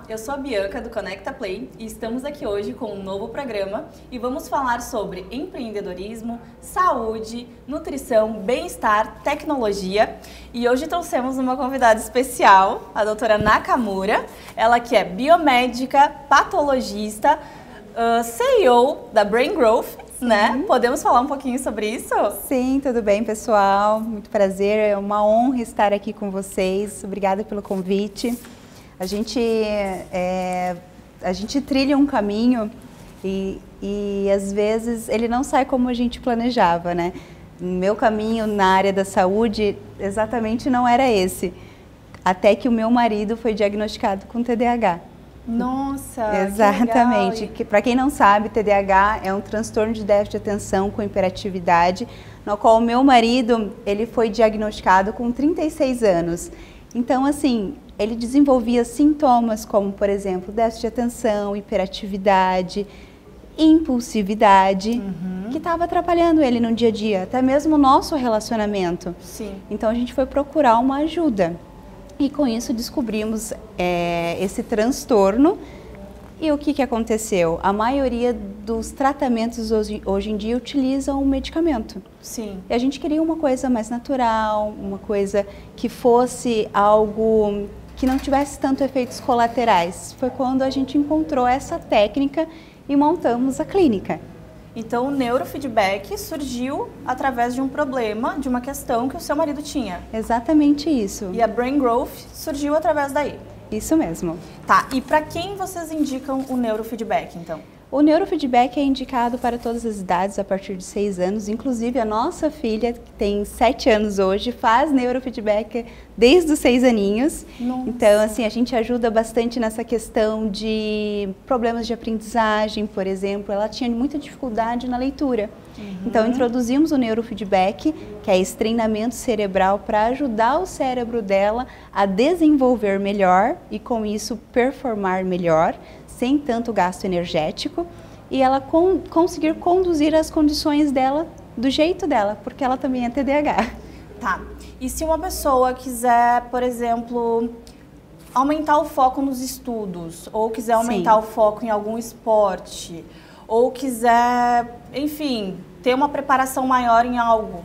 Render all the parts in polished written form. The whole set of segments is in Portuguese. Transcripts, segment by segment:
eu sou a Bianca do Conecta Play e estamos aqui hoje com um novo programa e vamos falar sobre empreendedorismo, saúde, nutrição, bem-estar, tecnologia e hoje trouxemos uma convidada especial, a doutora Nakamura, ela que é biomédica, patologista, CEO da Brain Growth, né? Podemos falar um pouquinho sobre isso? Sim, tudo bem, pessoal? Muito prazer, é uma honra estar aqui com vocês. Obrigada pelo convite. A gente trilha um caminho e às vezes ele não sai como a gente planejava, né? Meu caminho na área da saúde exatamente não era esse, até que o meu marido foi diagnosticado com TDAH. Nossa, exatamente. Para quem não sabe, TDAH é um transtorno de déficit de atenção com hiperatividade, no qual o meu marido ele foi diagnosticado com 36 anos. Então, assim, ele desenvolvia sintomas como, por exemplo, déficit de atenção, hiperatividade, impulsividade, que estava atrapalhando ele no dia a dia, até mesmo o nosso relacionamento. Sim. Então, a gente foi procurar uma ajuda. E com isso descobrimos esse transtorno. E o que aconteceu? A maioria dos tratamentos hoje em dia utilizam o medicamento. Sim. E a gente queria uma coisa mais natural, uma coisa que fosse algo que não tivesse tanto efeitos colaterais. Foi quando a gente encontrou essa técnica e montamos a clínica. Então, o neurofeedback surgiu através de um problema, de uma questão que o seu marido tinha. Exatamente isso. E a Brain Growth surgiu através daí. Isso mesmo. Tá, e para quem vocês indicam o neurofeedback, então? O neurofeedback é indicado para todas as idades, a partir de 6 anos. Inclusive, a nossa filha, que tem 7 anos hoje, faz neurofeedback desde os 6 aninhos. Nossa. Então, assim, a gente ajuda bastante nessa questão de problemas de aprendizagem, por exemplo. Ela tinha muita dificuldade na leitura. Então, introduzimos o neurofeedback, que é esse treinamento cerebral para ajudar o cérebro dela a desenvolver melhor e, com isso, performar melhor, sem tanto gasto energético, e ela conseguir conduzir as condições dela do jeito dela, porque ela também é TDAH. Tá. E se uma pessoa quiser, por exemplo, aumentar o foco nos estudos, ou quiser aumentar o foco em algum esporte, ou quiser, enfim, ter uma preparação maior em algo,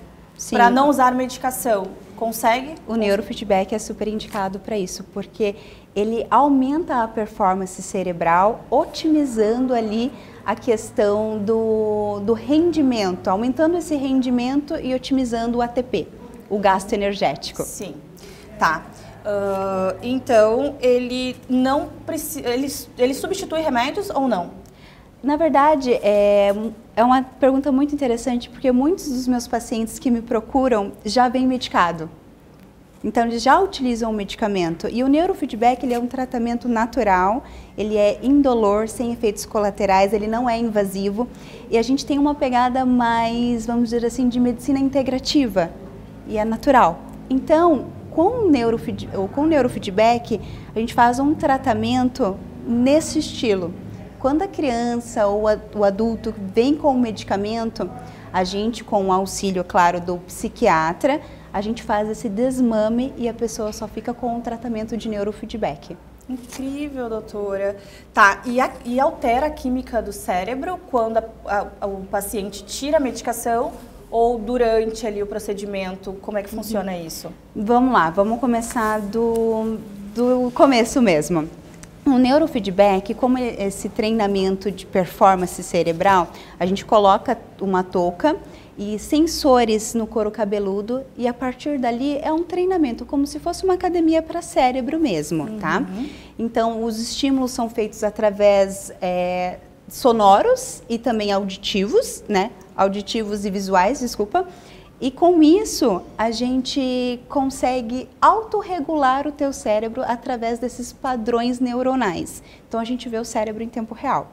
para não usar medicação, consegue? O neurofeedback é super indicado para isso, porque ele aumenta a performance cerebral, otimizando ali a questão do rendimento, aumentando esse rendimento e otimizando o ATP, o gasto energético. Sim, tá. Então, ele não precisa, ele substitui remédios ou não? Na verdade, é uma pergunta muito interessante, porque muitos dos meus pacientes que me procuram já vêm medicado. Então, eles já utilizam o medicamento. E o neurofeedback, ele é um tratamento natural, ele é indolor, sem efeitos colaterais, ele não é invasivo. E a gente tem uma pegada mais, vamos dizer assim, de medicina integrativa. E é natural. Então, com o neurofeedback, a gente faz um tratamento nesse estilo. Quando a criança ou o adulto vem com o medicamento, a gente, com o auxílio, claro, do psiquiatra, a gente faz esse desmame e a pessoa só fica com o tratamento de neurofeedback. Incrível, doutora. Tá, e altera a química do cérebro quando o paciente tira a medicação ou durante ali o procedimento? Como é que funciona isso? Vamos lá, vamos começar do começo mesmo. O neurofeedback, como esse treinamento de performance cerebral, a gente coloca uma touca e sensores no couro cabeludo e a partir dali é um treinamento, como se fosse uma academia para cérebro mesmo, tá? Então, os estímulos são feitos através sonoros e também auditivos, né? Auditivos e visuais, desculpa. E com isso, a gente consegue autorregular o teu cérebro através desses padrões neuronais. Então, a gente vê o cérebro em tempo real,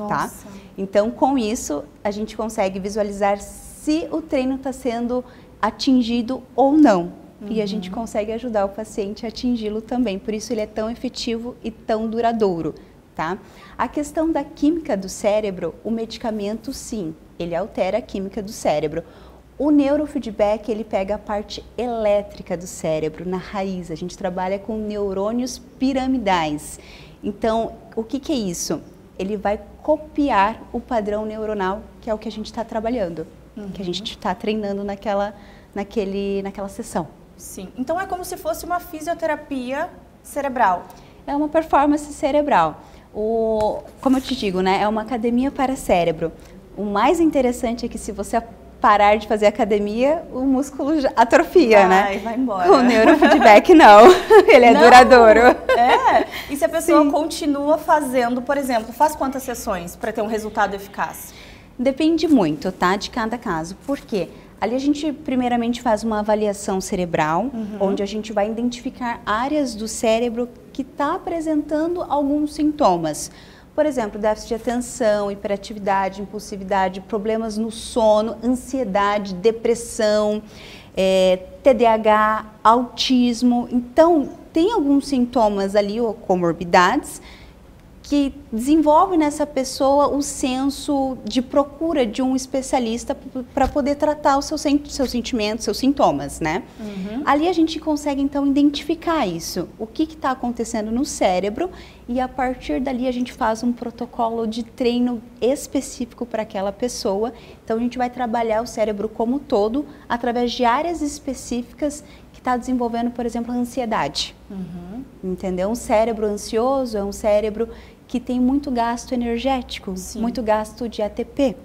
tá? Então, com isso, a gente consegue visualizar se o treino está sendo atingido ou não. E a gente consegue ajudar o paciente a atingi-lo também. Por isso, ele é tão efetivo e tão duradouro, tá? A questão da química do cérebro, o medicamento, sim, ele altera a química do cérebro. O neurofeedback, ele pega a parte elétrica do cérebro, na raiz. A gente trabalha com neurônios piramidais. Então, o que é isso? Ele vai copiar o padrão neuronal, que é o que a gente está trabalhando, que a gente está treinando naquela sessão. Sim. Então, é como se fosse uma fisioterapia cerebral. É uma performance cerebral. Como eu te digo, né? É uma academia para cérebro. O mais interessante é que se você parar de fazer academia, o músculo já atrofia, né? Vai embora. Com o neurofeedback, não. Ele é duradouro. É? E se a pessoa continua fazendo, por exemplo, faz quantas sessões para ter um resultado eficaz? Depende muito, tá? De cada caso. Por quê? Ali a gente primeiramente faz uma avaliação cerebral, onde a gente vai identificar áreas do cérebro que está apresentando alguns sintomas. Por exemplo, déficit de atenção, hiperatividade, impulsividade, problemas no sono, ansiedade, depressão, TDAH, autismo. Então, tem alguns sintomas ali, ou comorbidades, que desenvolve nessa pessoa o senso de procura de um especialista para poder tratar os seus sentimentos, seus sintomas, né? Ali a gente consegue, então, identificar isso, o que está acontecendo no cérebro, e a partir dali a gente faz um protocolo de treino específico para aquela pessoa. Então, a gente vai trabalhar o cérebro como um todo, através de áreas específicas que está desenvolvendo, por exemplo, a ansiedade. Entendeu? Um cérebro ansioso é um cérebro que tem muito gasto energético, muito gasto de ATP.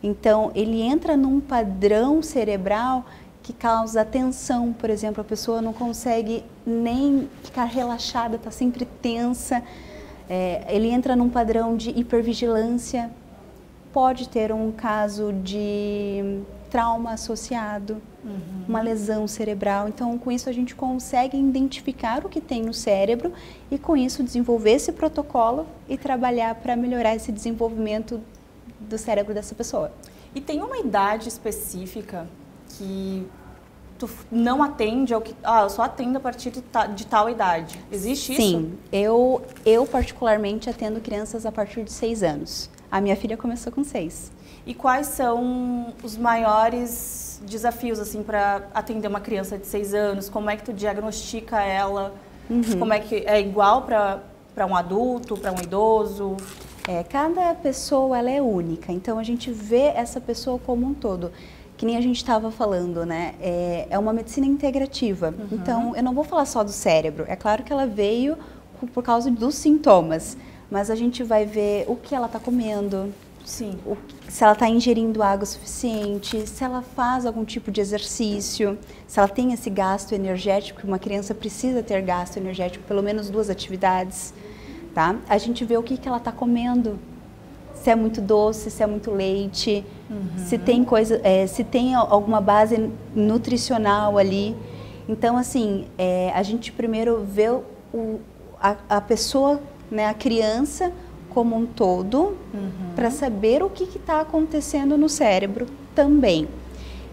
Então, ele entra num padrão cerebral que causa tensão, por exemplo, a pessoa não consegue nem ficar relaxada, está sempre tensa. Ele entra num padrão de hipervigilância, pode ter um caso de trauma associado, uma lesão cerebral. Então, com isso a gente consegue identificar o que tem no cérebro e com isso desenvolver esse protocolo e trabalhar para melhorar esse desenvolvimento do cérebro dessa pessoa. E tem uma idade específica que tu não atende, ou que eu só atendo a partir de tal idade? Existe isso? Sim, eu particularmente atendo crianças a partir de 6 anos. A minha filha começou com 6. E quais são os maiores desafios assim para atender uma criança de 6 anos? Como é que tu diagnostica ela? Como é que é igual para um adulto, para um idoso? Cada pessoa ela é única, então a gente vê essa pessoa como um todo. Que nem a gente estava falando, né? É uma medicina integrativa. Então, eu não vou falar só do cérebro. É claro que ela veio por causa dos sintomas, mas a gente vai ver o que ela está comendo, Sim. Se ela está ingerindo água suficiente, se ela faz algum tipo de exercício, se ela tem esse gasto energético, uma criança precisa ter gasto energético, pelo menos 2 atividades, tá? A gente vê o que ela está comendo, se é muito doce, se é muito leite, se tem se tem alguma base nutricional ali. Então, assim, a gente primeiro vê a pessoa, né, a criança como um todo, para saber o que está acontecendo no cérebro também.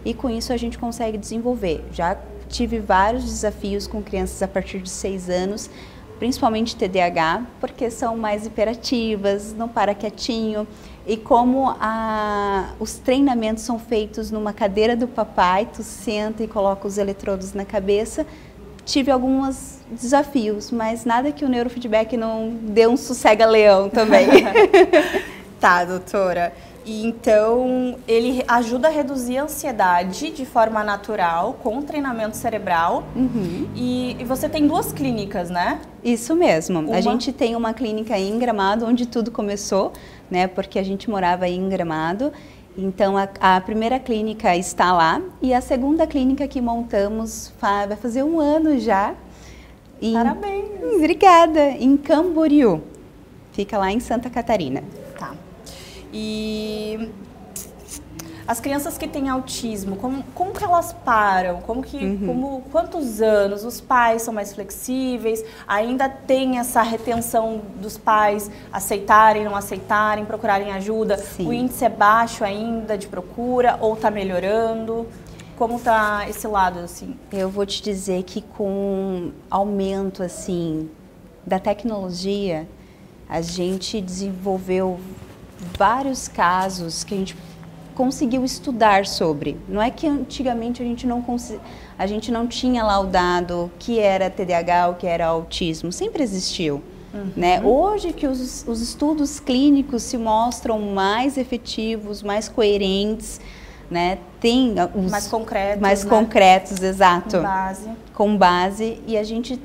E com isso a gente consegue desenvolver. Já tive vários desafios com crianças a partir de 6 anos, principalmente TDAH, porque são mais hiperativas, não para quietinho. E como os treinamentos são feitos numa cadeira do papai, tu senta e coloca os eletrodos na cabeça, tive alguns desafios, mas nada que o neurofeedback não dê um sossega-leão também. Tá, doutora. E então, ele ajuda a reduzir a ansiedade de forma natural, com treinamento cerebral. E você tem 2 clínicas, né? Isso mesmo. A gente tem uma clínica em Gramado, onde tudo começou, né? Porque a gente morava em Gramado. Então, a primeira clínica está lá e a segunda clínica que montamos vai fazer 1 ano já. Parabéns! Obrigada! Em Camboriú. Fica lá em Santa Catarina. Tá. E as crianças que têm autismo, como que elas param? Quantos anos? Os pais são mais flexíveis? Ainda tem essa retenção dos pais aceitarem, não aceitarem, procurarem ajuda? Sim. O índice é baixo ainda de procura ou está melhorando? Como está esse lado, assim? Eu vou te dizer que com aumento, assim, da tecnologia, a gente desenvolveu vários casos que a gente conseguiu estudar sobre. Não é que antigamente a gente não tinha laudado o que era TDAH, o que era autismo, sempre existiu. Né? Hoje que os estudos clínicos se mostram mais efetivos, mais coerentes, né? Tem mais concretos, mais né? Concretos, exato. Com base, e a gente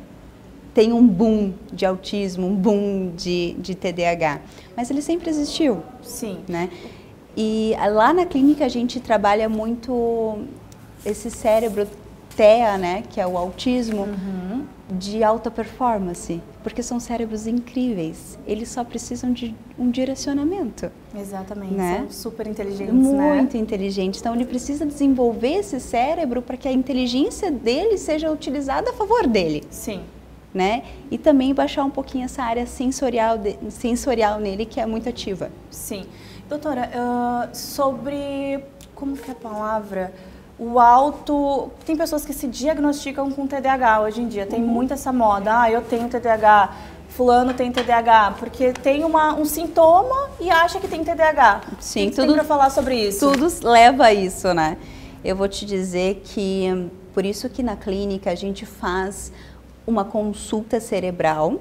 tem um boom de autismo, um boom de TDAH, mas ele sempre existiu. Sim. Né? E lá na clínica a gente trabalha muito esse cérebro TEA, né, que é o autismo, de alta performance, porque são cérebros incríveis, eles só precisam de um direcionamento. Exatamente, né? São super inteligentes, Muito inteligentes, então ele precisa desenvolver esse cérebro para que a inteligência dele seja utilizada a favor dele. Sim. Né? E também baixar um pouquinho essa área sensorial nele, que é muito ativa. Sim. Doutora, sobre, como que é a palavra? Tem pessoas que se diagnosticam com TDAH hoje em dia, tem muito essa moda, eu tenho TDAH, fulano tem TDAH, porque tem um sintoma e acha que tem TDAH. Sim, o que tem para falar sobre isso? Tudo leva a isso, né? Eu vou te dizer que, por isso que na clínica a gente faz uma consulta cerebral,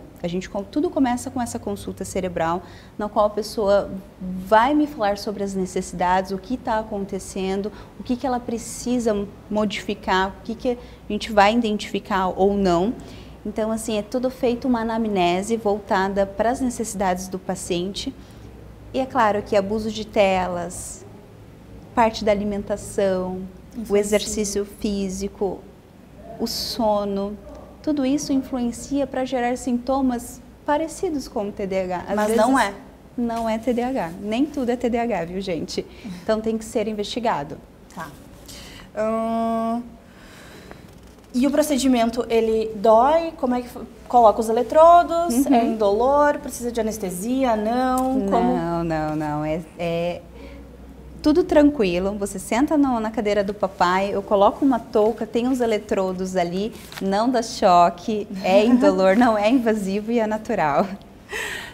tudo começa com essa consulta cerebral, na qual a pessoa vai me falar sobre as necessidades, o que está acontecendo, o que ela precisa modificar, o que a gente vai identificar ou não. Então, assim, é tudo feito uma anamnese voltada para as necessidades do paciente. E é claro que abuso de telas, parte da alimentação, o exercício físico, o sono, tudo isso influencia para gerar sintomas parecidos com o TDAH. Mas vezes, não é. Não é TDAH. Nem tudo é TDAH, viu, gente? Então tem que ser investigado. Tá. E o procedimento, ele dói? Como é que coloca os eletrodos? É indolor? Precisa de anestesia? Não? Não. É tudo tranquilo, você senta na cadeira do papai, eu coloco uma touca, tem uns eletrodos ali, não dá choque, é indolor, não é invasivo e é natural.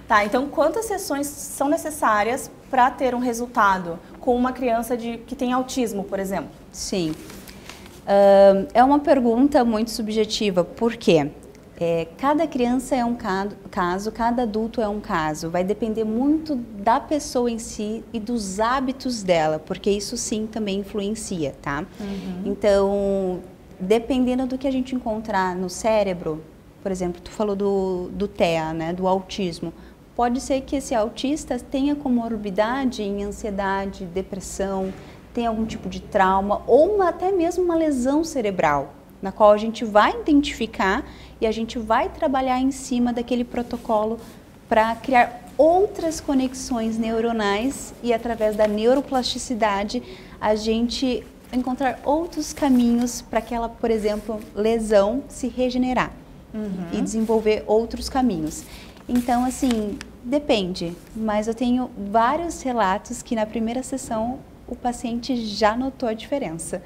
Tá, então quantas sessões são necessárias para ter um resultado com uma criança que tem autismo, por exemplo? Sim, é uma pergunta muito subjetiva, por quê? Cada criança é um caso, cada adulto é um caso. Vai depender muito da pessoa em si e dos hábitos dela, porque isso sim também influencia, tá? Então, dependendo do que a gente encontrar no cérebro, por exemplo, tu falou do TEA, né, do autismo, pode ser que esse autista tenha comorbidade em ansiedade, depressão, tenha algum tipo de trauma ou até mesmo uma lesão cerebral, na qual a gente vai identificar e a gente vai trabalhar em cima daquele protocolo para criar outras conexões neuronais e através da neuroplasticidade a gente encontrar outros caminhos para aquela, por exemplo, lesão se regenerar e desenvolver outros caminhos. Então, assim, depende, mas eu tenho vários relatos que na primeira sessão o paciente já notou a diferença.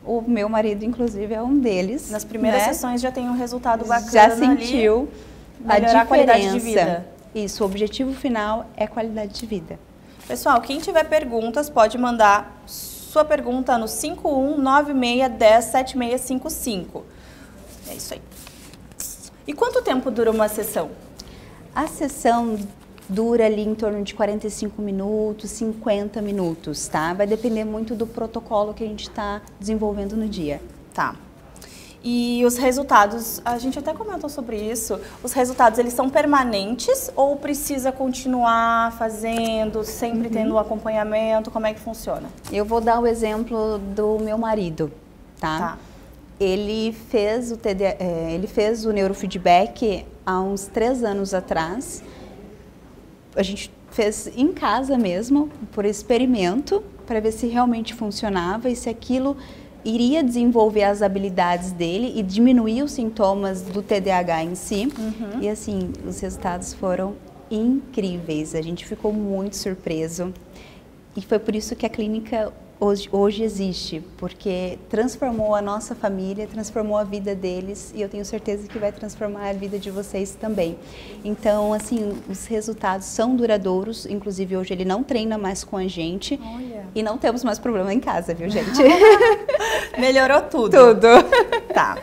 O meu marido, inclusive, é um deles. Nas primeiras sessões já tem um resultado bacana. Já sentiu a diferença. Qualidade de vida. Isso, o objetivo final é qualidade de vida. Pessoal, quem tiver perguntas pode mandar sua pergunta no 5196107655. É isso aí. E quanto tempo dura uma sessão? A sessão dura ali em torno de 45 minutos, 50 minutos, tá? Vai depender muito do protocolo que a gente está desenvolvendo no dia. Tá. E os resultados, a gente até comentou sobre isso, os resultados, eles são permanentes ou precisa continuar fazendo, sempre tendo um acompanhamento? Como é que funciona? Eu vou dar o exemplo do meu marido, tá? Ele fez o neurofeedback há uns 3 anos atrás. A gente fez em casa mesmo, por experimento, para ver se realmente funcionava e se aquilo iria desenvolver as habilidades dele e diminuir os sintomas do TDAH em si. E assim, os resultados foram incríveis. A gente ficou muito surpreso. E foi por isso que a clínica hoje existe, porque transformou a nossa família, transformou a vida deles e eu tenho certeza que vai transformar a vida de vocês também. Então, assim, os resultados são duradouros, inclusive hoje ele não treina mais com a gente. Olha. E não temos mais problema em casa, viu, gente? Melhorou tudo. Tudo. Tá.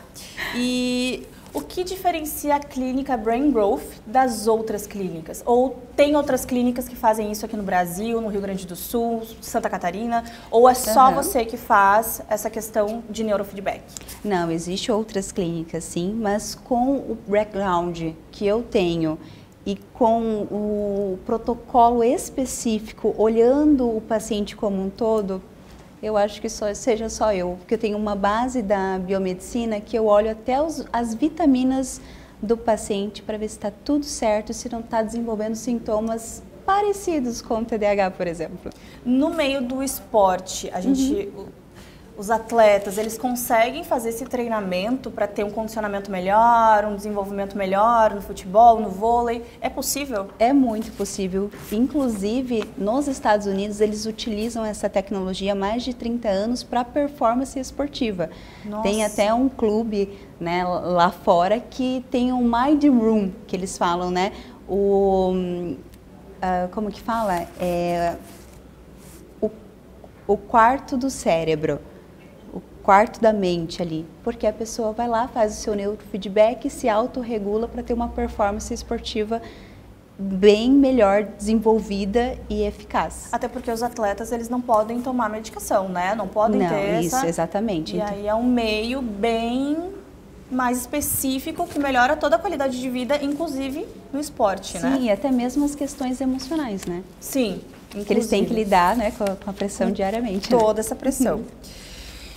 E o que diferencia a clínica Brain Growth das outras clínicas? Ou tem outras clínicas que fazem isso aqui no Brasil, no Rio Grande do Sul, Santa Catarina? Ou é só você que faz essa questão de neurofeedback? Não, existe outras clínicas sim, mas com o background que eu tenho e com o protocolo específico, olhando o paciente como um todo, eu acho que seja só eu, porque eu tenho uma base da biomedicina que eu olho até as vitaminas do paciente para ver se está tudo certo, se não está desenvolvendo sintomas parecidos com o TDAH, por exemplo. No meio do esporte, a gente, os atletas, eles conseguem fazer esse treinamento para ter um condicionamento melhor, um desenvolvimento melhor no futebol, no vôlei? É possível? É muito possível. Inclusive, nos Estados Unidos, eles utilizam essa tecnologia há mais de 30 anos para performance esportiva. Nossa. Tem até um clube, né, lá fora que tem um Mind Room, que eles falam, né? Como que fala? O quarto do cérebro. O quarto da mente ali, porque a pessoa vai lá, faz o seu neurofeedback e se autorregula para ter uma performance esportiva bem melhor desenvolvida e eficaz. Até porque os atletas, eles não podem tomar medicação, né? Não podem ter isso, essa... exatamente. E então, aí é um meio bem mais específico que melhora toda a qualidade de vida, inclusive no esporte, né? sim, e até mesmo as questões emocionais, né? Sim, Que eles têm que lidar, né, com a pressão diariamente. toda essa pressão.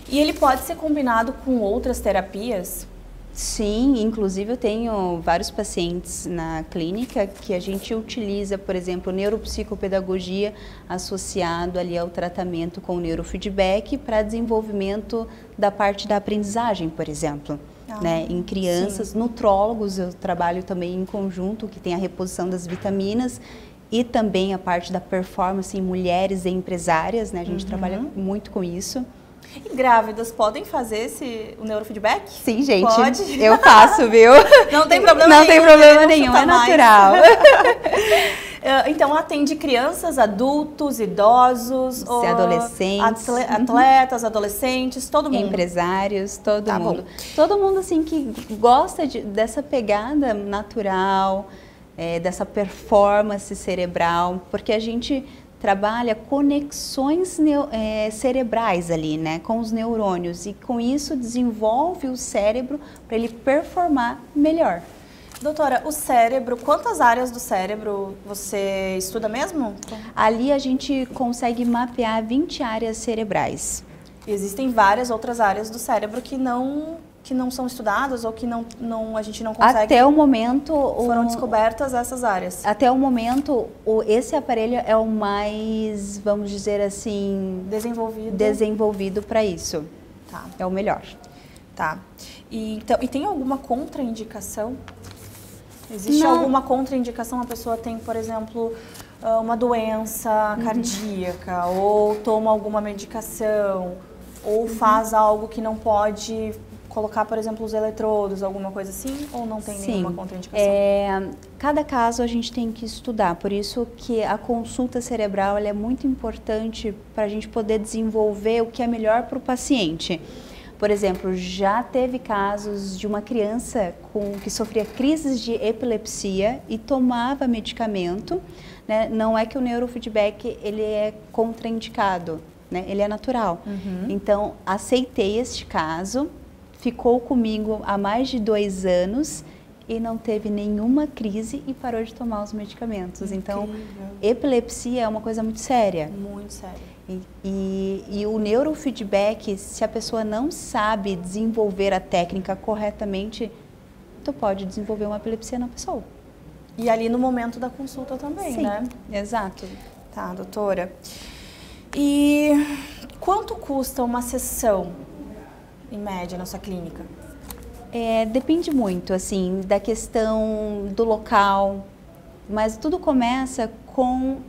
E ele pode ser combinado com outras terapias? Sim, inclusive eu tenho vários pacientes na clínica que a gente utiliza, por exemplo, neuropsicopedagogia associado ali ao tratamento com neurofeedback para desenvolvimento da parte da aprendizagem, por exemplo. Né? Em crianças, sim. Nutrólogos, eu trabalho também em conjunto, que tem a reposição das vitaminas e também a parte da performance em mulheres e empresárias, né? A gente trabalha muito com isso. E grávidas podem fazer o neurofeedback? Sim, gente. Pode? Eu faço, viu? Não tem problema nenhum. Não tem problema nenhum, é natural. Então, atende crianças, adultos, idosos, adolescentes, atletas, adolescentes, todo mundo. Empresários, todo mundo. Bom. Todo mundo assim que gosta dessa pegada natural, dessa performance cerebral, porque a gente trabalha conexões cerebrais ali, né, com os neurônios e com isso desenvolve o cérebro para ele performar melhor. Doutora, o cérebro, quantas áreas do cérebro você estuda mesmo? Ali a gente consegue mapear 20 áreas cerebrais. Existem várias outras áreas do cérebro que não são estudadas ou que a gente não consegue... Até o momento... Foram descobertas essas áreas. Até o momento, esse aparelho é o mais, vamos dizer assim... Desenvolvido para isso. Tá. É o melhor. Tá. E tem alguma contraindicação? Existe alguma contraindicação? A pessoa tem, por exemplo, uma doença cardíaca, ou toma alguma medicação, ou faz algo que não pode colocar, por exemplo, os eletrodos, alguma coisa assim, ou não tem nenhuma contraindicação? Cada caso a gente tem que estudar, por isso que a consulta cerebral ela é muito importante para a gente poder desenvolver o que é melhor para o paciente. Por exemplo, já teve casos de uma criança que sofria crises de epilepsia e tomava medicamento, né? Não é que o neurofeedback ele é contraindicado, né? Ele é natural. Então, aceitei este caso, ficou comigo há mais de 2 anos e não teve nenhuma crise e parou de tomar os medicamentos. Incrível. Então, epilepsia é uma coisa muito séria. Muito séria. E o neurofeedback, se a pessoa não sabe desenvolver a técnica corretamente, tu pode desenvolver uma epilepsia na pessoa. E ali no momento da consulta também, Sim, né? Exato. Tá, doutora. E quanto custa uma sessão, em média, na sua clínica? Depende muito, assim, da questão do local, mas tudo começa com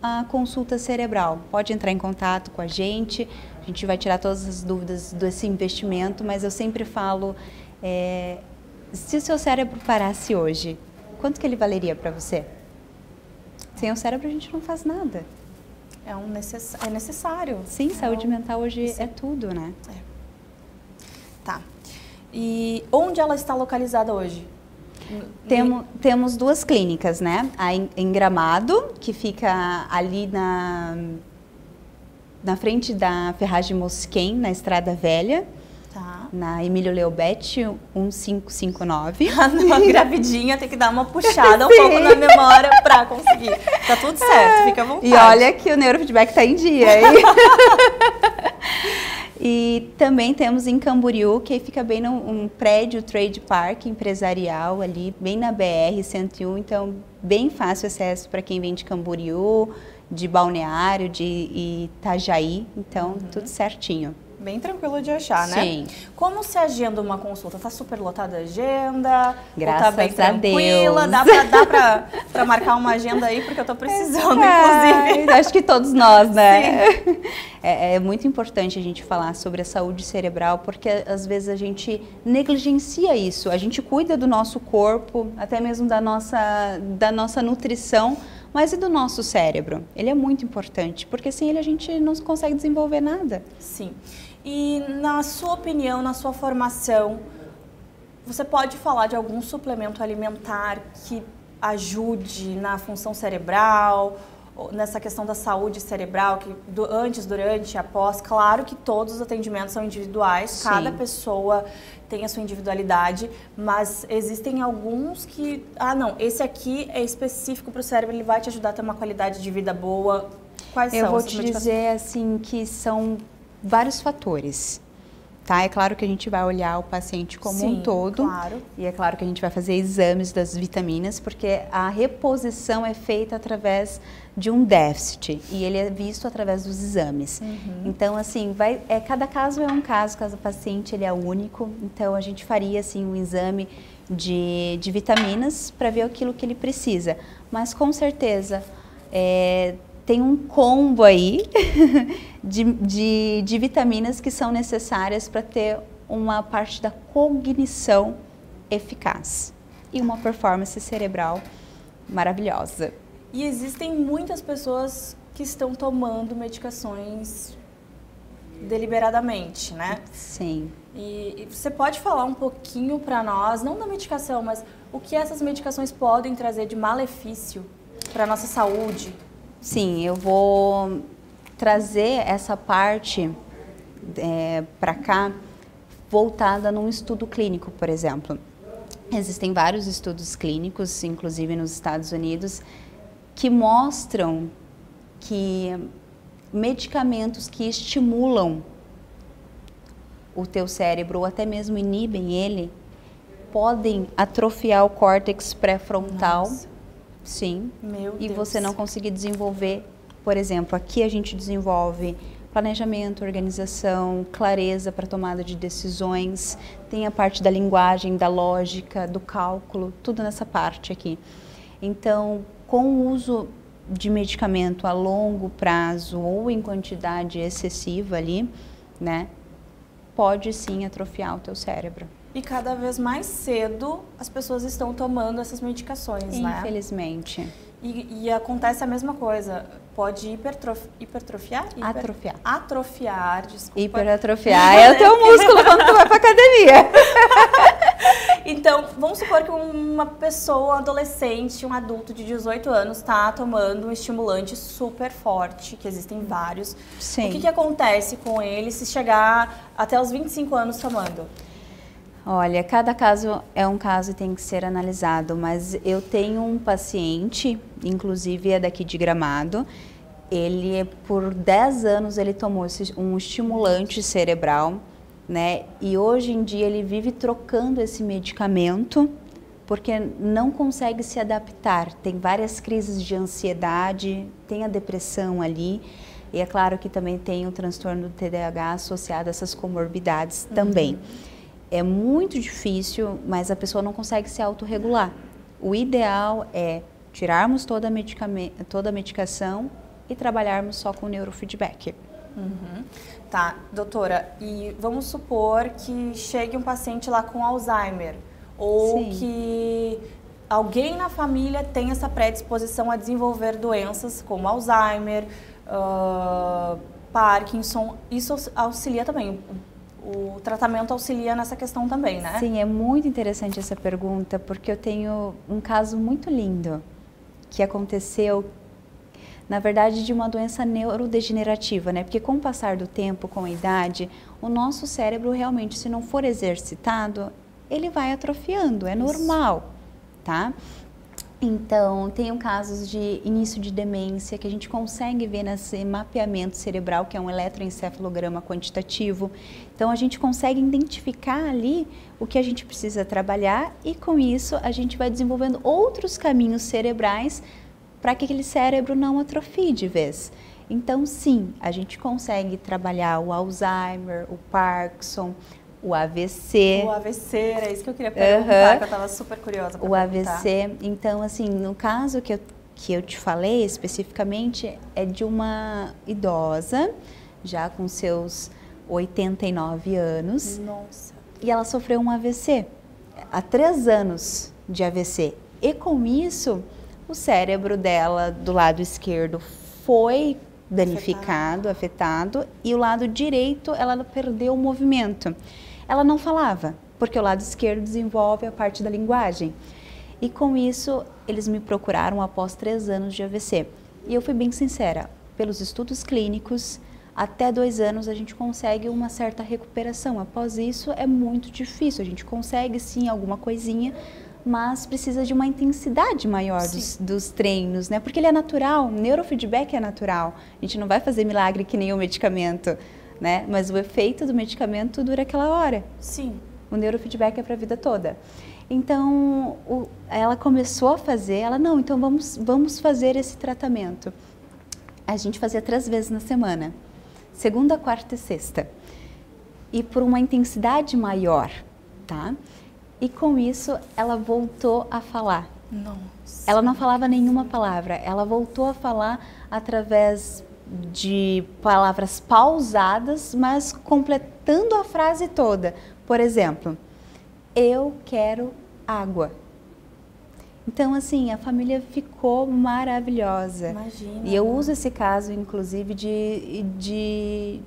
a consulta cerebral. Pode entrar em contato com a gente vai tirar todas as dúvidas desse investimento, mas eu sempre falo, se o seu cérebro parasse hoje, quanto que ele valeria para você? Sem o cérebro a gente não faz nada. É necessário. Sim, saúde mental hoje é tudo, né? Tá. E onde ela está localizada hoje? Temos duas clínicas, né? A em Gramado, que fica ali na frente da Ferragem Mosquen, na Estrada Velha. Tá. Na Emílio Leobetti, 1559. Não, gravidinha, tem que dar uma puxada um pouco na memória para conseguir. Tá tudo certo, fica à vontade. E olha que o neurofeedback tá em dia, hein? E também temos em Camboriú, que fica bem num prédio Trade Park empresarial ali, bem na BR-101, então bem fácil acesso para quem vem de Camboriú, de Balneário, de Itajaí, então tudo certinho. Bem tranquilo de achar, né? Sim. Como se agenda uma consulta? Tá super lotada a agenda? Graças ou tá bem tranquila? Deus. Dá pra marcar uma agenda aí, porque eu tô precisando, inclusive. Acho que todos nós, né? É muito importante a gente falar sobre a saúde cerebral, porque às vezes a gente negligencia isso. A gente cuida do nosso corpo, até mesmo da nossa nutrição, mas e do nosso cérebro? Ele é muito importante, porque sem ele a gente não consegue desenvolver nada. Sim. E na sua opinião, na sua formação, você pode falar de algum suplemento alimentar que ajude na função cerebral, nessa questão da saúde cerebral, que antes, durante, após? Claro que todos os atendimentos são individuais, sim, cada pessoa tem a sua individualidade, mas existem alguns que, não, esse aqui é específico para o cérebro, ele vai te ajudar a ter uma qualidade de vida boa. Quais são? Eu vou te dizer assim que são vários fatores, tá? É claro que a gente vai olhar o paciente como um todo, claro. E é claro que a gente vai fazer exames das vitaminas, porque a reposição é feita através de um déficit e ele é visto através dos exames. Então, assim, cada caso é um caso, cada paciente ele é único, então a gente faria assim um exame de vitaminas para ver aquilo que ele precisa, mas com certeza tem um combo aí de vitaminas que são necessárias para ter uma parte da cognição eficaz e uma performance cerebral maravilhosa. E existem muitas pessoas que estão tomando medicações deliberadamente, né? Sim. E você pode falar um pouquinho para nós, não da medicação, mas o que essas medicações podem trazer de malefício para a nossa saúde? Sim, eu vou trazer essa parte para cá voltada num estudo clínico, por exemplo. Existem vários estudos clínicos, inclusive nos Estados Unidos, que mostram que medicamentos que estimulam o teu cérebro ou até mesmo inibem ele, podem atrofiar o córtex pré-frontal. Nossa. Sim. Meu e Deus. você não conseguir desenvolver, por exemplo, aqui a gente desenvolve planejamento, organização, clareza para tomada de decisões, tem a parte da linguagem, da lógica, do cálculo, tudo nessa parte aqui. Então, com o uso de medicamento a longo prazo ou em quantidade excessiva ali, né, pode sim atrofiar o teu cérebro. E cada vez mais cedo as pessoas estão tomando essas medicações, né? Infelizmente. E acontece a mesma coisa. Pode hipertrofiar? Atrofiar. Atrofiar, desculpa. Hiperatrofiar é o teu músculo quando tu vai pra academia. Então, vamos supor que uma pessoa, um adolescente, um adulto de 18 anos está tomando um estimulante super forte, que existem vários. Sim. O que acontece com ele se chegar até os 25 anos tomando? Olha, cada caso é um caso e tem que ser analisado, mas eu tenho um paciente, inclusive é daqui de Gramado, ele por 10 anos ele tomou um estimulante cerebral, né? E hoje em dia ele vive trocando esse medicamento porque não consegue se adaptar. Tem várias crises de ansiedade, tem a depressão ali e é claro que também tem o transtorno do TDAH associado a essas comorbidades também. É muito difícil, mas a pessoa não consegue se autorregular. O ideal é tirarmos toda a medicação e trabalharmos só com o neurofeedback. Tá, doutora, e vamos supor que chegue um paciente lá com Alzheimer, ou Sim. que alguém na família tem essa predisposição a desenvolver doenças como Alzheimer, Parkinson, isso auxilia também. O tratamento auxilia nessa questão também, né? Sim, é muito interessante essa pergunta, porque eu tenho um caso muito lindo que aconteceu, na verdade, de uma doença neurodegenerativa, né? Porque com o passar do tempo, com a idade, o nosso cérebro realmente, se não for exercitado, ele vai atrofiando, é normal, tá? Então, tem casos de início de demência que a gente consegue ver nesse mapeamento cerebral, que é um eletroencefalograma quantitativo. Então, a gente consegue identificar ali o que a gente precisa trabalhar e, com isso, a gente vai desenvolvendo outros caminhos cerebrais para que aquele cérebro não atrofie de vez. Então, sim, a gente consegue trabalhar o Alzheimer, o Parkinson, o AVC. O AVC, era isso que eu queria perguntar, que eu estava super curiosa para perguntar. AVC, então assim, no caso que eu te falei especificamente, é de uma idosa, já com seus 89 anos. Nossa. E ela sofreu um AVC, há 3 anos de AVC. E com isso, o cérebro dela, do lado esquerdo, foi danificado, afetado, e o lado direito, ela perdeu o movimento. Ela não falava, porque o lado esquerdo desenvolve a parte da linguagem. E com isso, eles me procuraram após 3 anos de AVC. E eu fui bem sincera, pelos estudos clínicos, até 2 anos a gente consegue uma certa recuperação. Após isso, é muito difícil. A gente consegue sim alguma coisinha, mas precisa de uma intensidade maior dos treinos, né? Porque ele é natural, o neurofeedback é natural. A gente não vai fazer milagre que nem o medicamento, né? Mas o efeito do medicamento dura aquela hora. Sim. O neurofeedback é para a vida toda. Então, ela começou a fazer, então vamos fazer esse tratamento. A gente fazia 3 vezes na semana, segunda, quarta e sexta. E por uma intensidade maior, tá? E com isso, ela voltou a falar. Nossa. Ela não falava nenhuma palavra, ela voltou a falar através de palavras pausadas, mas completando a frase toda. Por exemplo, eu quero água. Então, assim, a família ficou maravilhosa. Imagina. E eu uso esse caso, inclusive, de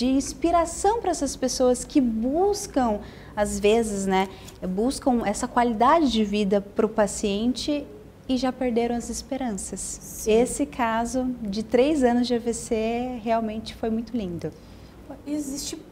inspiração para essas pessoas que buscam, às vezes, né, buscam essa qualidade de vida para o paciente e já perderam as esperanças. Sim. Esse caso de 3 anos de AVC realmente foi muito lindo.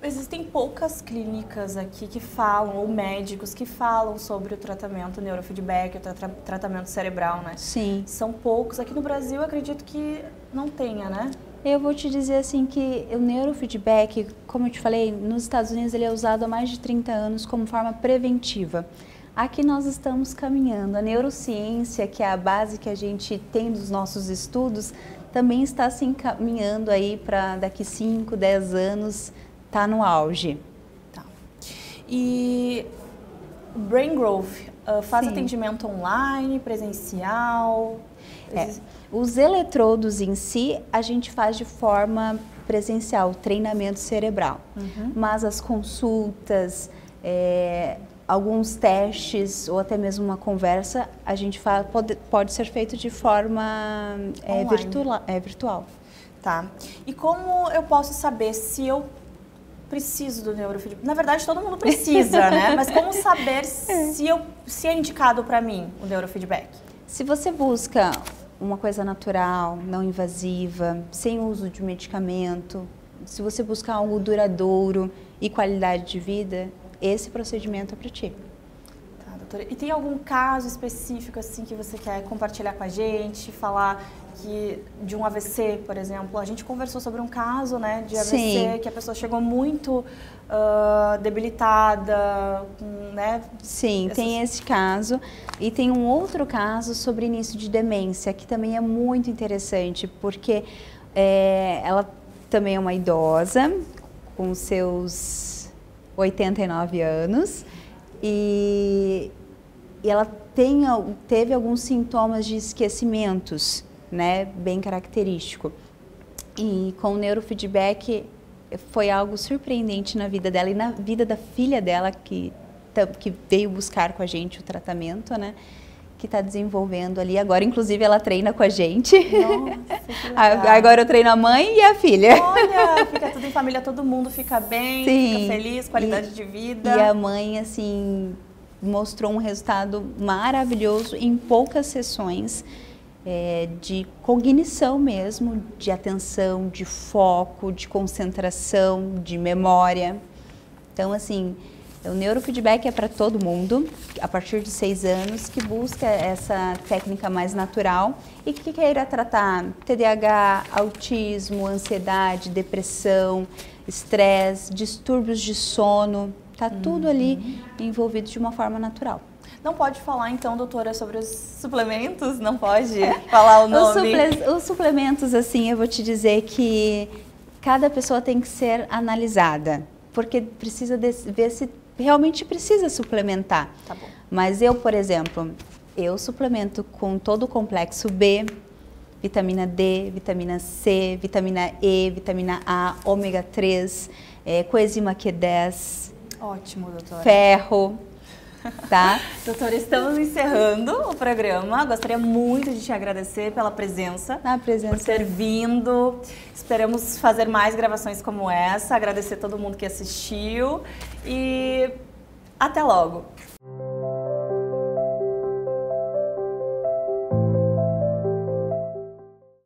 Existem poucas clínicas aqui que falam, ou médicos que falam sobre o tratamento neurofeedback, o tratamento cerebral, né? Sim. São poucos. Aqui no Brasil, eu acredito que não tenha, né? Eu vou te dizer assim que o neurofeedback, como eu te falei, nos Estados Unidos ele é usado há mais de 30 anos como forma preventiva. Aqui nós estamos caminhando. A neurociência, que é a base que a gente tem dos nossos estudos, também está se encaminhando aí para daqui 5, 10 anos, tá no auge. Tá. E Brain Growth faz Sim. atendimento online, presencial? Os eletrodos em si, a gente faz de forma presencial, treinamento cerebral. Uhum. Mas as consultas, alguns testes ou até mesmo uma conversa, a gente faz, pode ser feito de forma virtual. Tá. E como eu posso saber se eu preciso do neurofeedback? Na verdade, todo mundo precisa, né? Mas como saber se é indicado para mim o neurofeedback? Se você busca uma coisa natural, não invasiva, sem uso de medicamento, se você buscar algo duradouro e qualidade de vida, esse procedimento é para ti. Tá, doutora. E tem algum caso específico assim que você quer compartilhar com a gente, falar de um AVC, por exemplo? A gente conversou sobre um caso, né, de AVC. Sim. Que a pessoa chegou muito debilitada, né? Sim, tem esse caso. E tem um outro caso sobre início de demência, que também é muito interessante, porque ela também é uma idosa, com seus 89 anos, e ela teve alguns sintomas de esquecimentos, né, bem característico. E com o neurofeedback foi algo surpreendente na vida dela e na vida da filha dela, que veio buscar com a gente o tratamento, né? que está desenvolvendo ali. Agora, inclusive, ela treina com a gente. Nossa, que legal. Agora eu treino a mãe e a filha. Olha, fica tudo em família, todo mundo fica bem, Sim. fica feliz, qualidade de vida. E a mãe, assim, mostrou um resultado maravilhoso em poucas sessões, de cognição mesmo, de atenção, de foco, de concentração, de memória. Então, assim, o neurofeedback é para todo mundo, a partir de 6 anos, que busca essa técnica mais natural e que queira tratar TDAH, autismo, ansiedade, depressão, estresse, distúrbios de sono, tá tudo ali envolvido de uma forma natural. Não pode falar então, doutora, sobre os suplementos? Não pode falar o nome? Os suplementos, assim, eu vou te dizer que cada pessoa tem que ser analisada, porque precisa ver se realmente precisa suplementar. Tá bom. Mas eu, por exemplo, eu suplemento com todo o complexo B, vitamina D, vitamina C, vitamina E, vitamina A, ômega 3, coenzima Q10. Ótimo, doutora. Ferro, tá? Doutora, estamos encerrando o programa. Gostaria muito de te agradecer pela presença. Por ter vindo. Esperamos fazer mais gravações como essa. Agradecer a todo mundo que assistiu. E até logo!